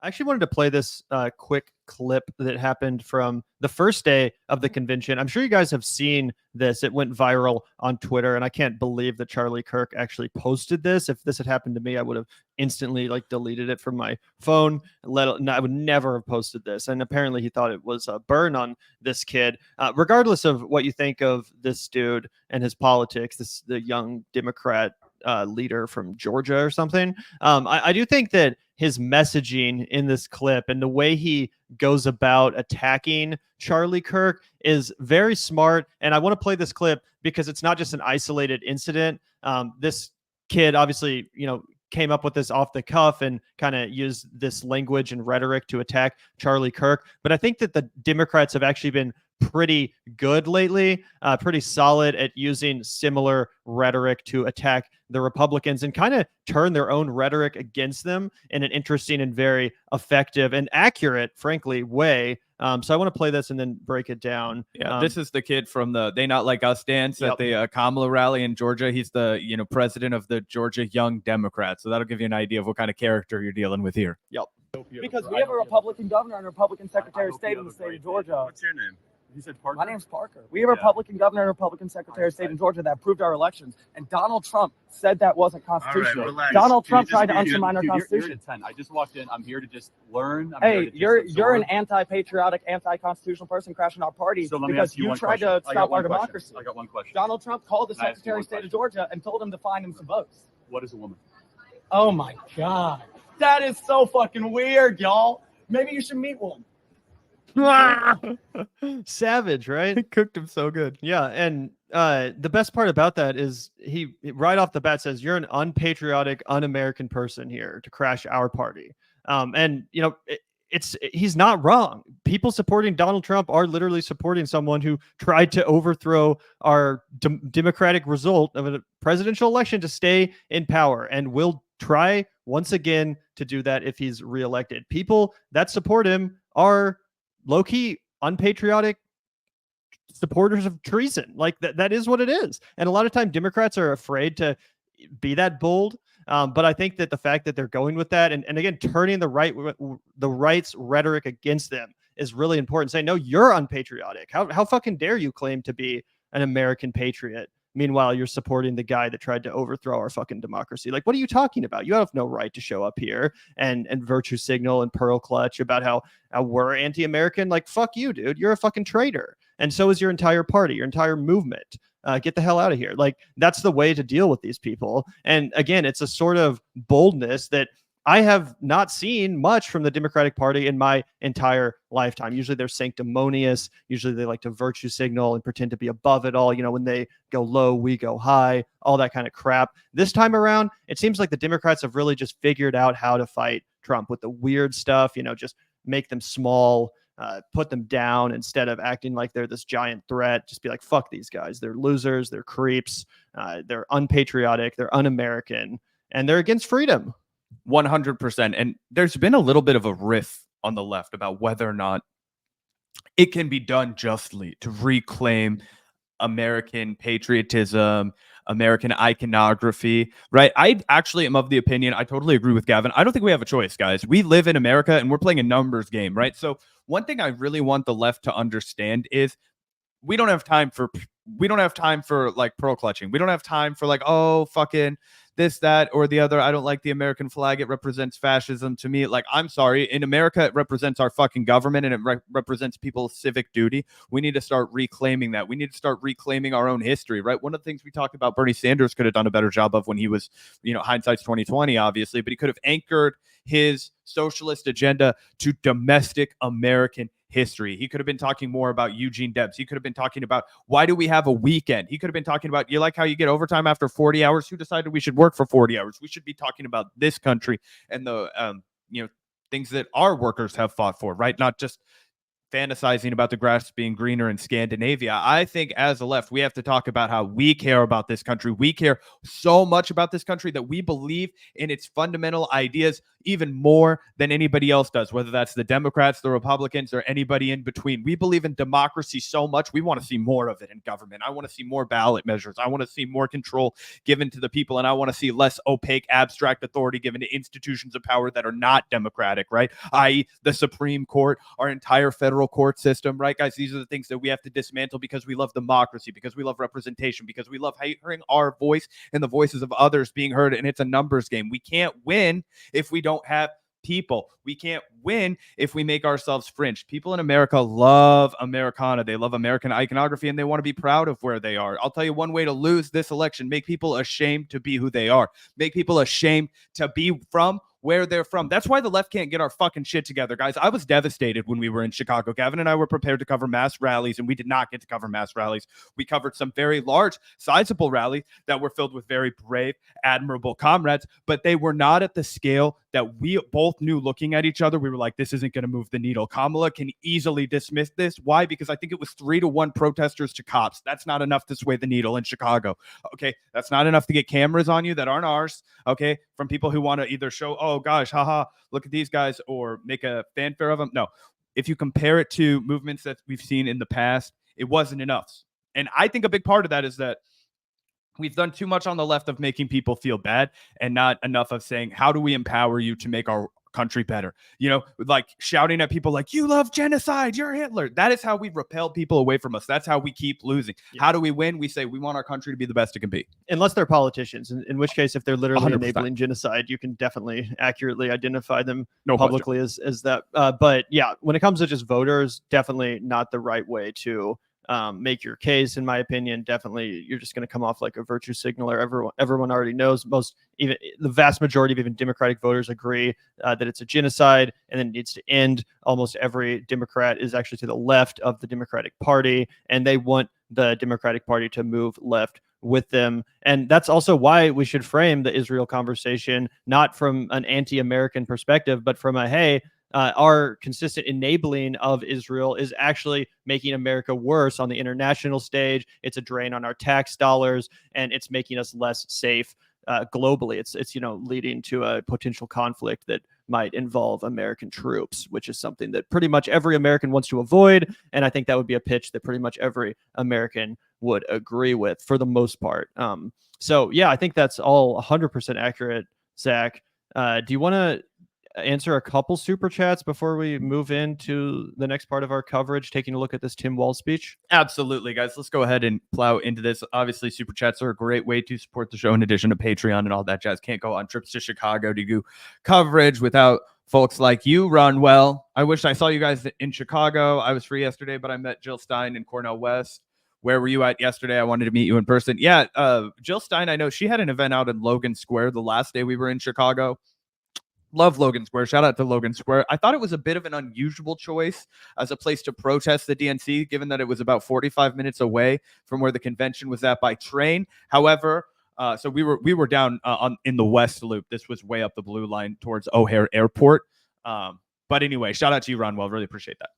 I actually wanted to play this quick clip that happened from the first day of the convention. I'm sure you guys have seen this. It went viral on Twitter, and I can't believe that Charlie Kirk actually posted this. If this had happened to me, I would have instantly deleted it from my phone. I would never have posted this. And apparently, he thought it was a burn on this kid. Regardless of what you think of this dude and his politics, the young Democrat leader from Georgia or something. I do think that his messaging in this clip and the way he goes about attacking Charlie Kirk is very smart. And I want to play this clip because it's not just an isolated incident. This kid obviously, came up with this off the cuff and kind of used this language and rhetoric to attack Charlie Kirk. But I think that the Democrats have actually been pretty good lately, pretty solid at using similar rhetoric to attack the Republicans and kind of turn their own rhetoric against them in an interesting and very effective and accurate, frankly, way. So I want to play this and then break it down. Yeah, this is the kid from the They Not Like Us dance at the Kamala rally in Georgia. He's the president of the Georgia Young Democrats. So that'll give you an idea of what kind of character you're dealing with here. Yep. Because we have a Republican governor and a Republican secretary of state in the state of Georgia. What's your name? You said Parker? My name's Parker. We have a Republican governor and a Republican secretary of state in Georgia that approved our elections. And Donald Trump said that wasn't constitutional. Right, Donald Trump tried to undermine our Constitution. You're 10. I just walked in. I'm here to just learn. Hey, you're an anti-patriotic, anti-constitutional person crashing our party because you tried to stop our democracy. I got one question. Donald Trump called the secretary of state of Georgia and told him to find him some votes. What is a woman? Oh, my God. That is so fucking weird, y'all. Maybe you should meet one. Savage, right? He cooked him so good. Yeah, and the best part about that is he right off the bat says you're an unpatriotic, un-American person here to crash our party. And he's not wrong. People supporting Donald Trump are literally supporting someone who tried to overthrow our democratic result of a presidential election to stay in power, and will try once again to do that if he's reelected. People that support him are low-key unpatriotic supporters of treason. Like that is what it is. And a lot of time Democrats are afraid to be that bold. But I think that the fact that they're going with that and again, turning the right's rhetoric against them is really important. Saying, no, you're unpatriotic. How fucking dare you claim to be an American patriot? Meanwhile, you're supporting the guy that tried to overthrow our fucking democracy. Like, what are you talking about? You have no right to show up here and virtue signal and pearl clutch about how we're anti-American. Like, fuck you, dude. You're a fucking traitor. And so is your entire party, your entire movement. Get the hell out of here. Like, that's the way to deal with these people. And again, it's a sort of boldness that I have not seen much from the Democratic Party in my entire lifetime. Usually they're sanctimonious. Usually they like to virtue signal and pretend to be above it all. When they go low, we go high, all that kind of crap. This time around, it seems like the Democrats have really just figured out how to fight Trump with the weird stuff, just make them small, put them down instead of acting like they're this giant threat. Just be like, fuck these guys. They're losers. They're creeps. They're unpatriotic. They're un-American. And they're against freedom. 100%. And there's been a little bit of a riff on the left about whether or not it can be done justly to reclaim American patriotism, American iconography, right? I actually am of the opinion, I totally agree with Gavin. I don't think we have a choice, guys. We live in America and we're playing a numbers game, right? So one thing I really want the left to understand is we don't have time for like pearl clutching. We don't have time for like, oh, fucking this, that, or the other. I don't like the American flag. It represents fascism to me. Like, I'm sorry. In America, it represents our fucking government and it represents people's civic duty. We need to start reclaiming that. We need to start reclaiming our own history, right? One of the things we talked about Bernie Sanders could have done a better job of when he was, hindsight's 2020, obviously, but he could have anchored his socialist agenda to domestic American history. He could have been talking more about Eugene Debs. He could have been talking about why do we have a weekend? He could have been talking about, you like how you get overtime after 40 hours? Who decided we should work for 40 hours? We should be talking about this country and the things that our workers have fought for, right? Not just fantasizing about the grass being greener in Scandinavia. I think as a left, we have to talk about how we care about this country. We care so much about this country that we believe in its fundamental ideas, even more than anybody else does, whether that's the Democrats, the Republicans, or anybody in between. We believe in democracy so much. We want to see more of it in government. I want to see more ballot measures. I want to see more control given to the people, and I want to see less opaque, abstract authority given to institutions of power that are not democratic, right? I.e., the Supreme Court, our entire federal court system, right, guys? These are the things that we have to dismantle because we love democracy, because we love representation, because we love hearing our voice and the voices of others being heard, and it's a numbers game. We can't win if we don't have people. We can't win if we make ourselves fringe. People in America love Americana. They love American iconography, and they want to be proud of where they are. I'll tell you one way to lose this election: make people ashamed to be who they are. Make people ashamed to be from where they're from. That's why the left can't get our fucking shit together, guys. I was devastated when we were in Chicago. Gavin and I were prepared to cover mass rallies, and we did not get to cover mass rallies. We covered some very large, sizable rallies that were filled with very brave, admirable comrades, but they were not at the scale that we both knew. Looking at each other, we were like, this isn't going to move the needle. Kamala can easily dismiss this. Why? Because I think it was 3-1 protesters to cops. That's not enough to sway the needle in Chicago. Okay, that's not enough to get cameras on you that aren't ours, okay, from people who want to either show, oh gosh, haha, look at these guys, or make a fanfare of them. No, if you compare it to movements that we've seen in the past, it wasn't enough. And I think a big part of that is that we've done too much on the left of making people feel bad and not enough of saying, how do we empower you to make our country better? You know, like shouting at people like, you love genocide, you're Hitler. That is how we repel people away from us. That's how we keep losing. Yeah. How do we win? We say we want our country to be the best it can be. Unless they're politicians, in which case, if they're literally 100%. enabling genocide, you can definitely accurately identify them No publicly as that. But yeah, when it comes to just voters, definitely not the right way to make your case, in my opinion. Definitely, you're just going to come off like a virtue signaler. Everyone already knows. Even the vast majority of even Democratic voters agree that it's a genocide and it needs to end. Almost every Democrat is actually to the left of the Democratic Party, and they want the Democratic Party to move left with them. And that's also why we should frame the Israel conversation not from an anti-American perspective, but from a, hey, our consistent enabling of Israel is actually making America worse on the international stage. It's a drain on our tax dollars, and it's making us less safe globally. It's leading to a potential conflict that might involve American troops, which is something that pretty much every American wants to avoid. And I think that would be a pitch that pretty much every American would agree with for the most part. So yeah, I think that's all 100% accurate, Zach. Do you want to answer a couple super chats before we move into the next part of our coverage, taking a look at this Tim Walz speech? Absolutely, guys. Let's go ahead and plow into this. Obviously, super chats are a great way to support the show in addition to Patreon and all that jazz. Can't go on trips to Chicago to do coverage without folks like you, Runwell. I wish I saw you guys in Chicago. I was free yesterday, but I met Jill Stein in Cornell West. Where were you at yesterday? I wanted to meet you in person. Yeah, Jill Stein, I know she had an event out in Logan Square the last day we were in Chicago. Love Logan Square. Shout out to Logan Square. I thought it was a bit of an unusual choice as a place to protest the DNC, given that it was about 45 minutes away from where the convention was at by train. However, so we were down in the West Loop. This was way up the blue line towards O'Hare Airport. But anyway, shout out to you, Ronwell. Really appreciate that.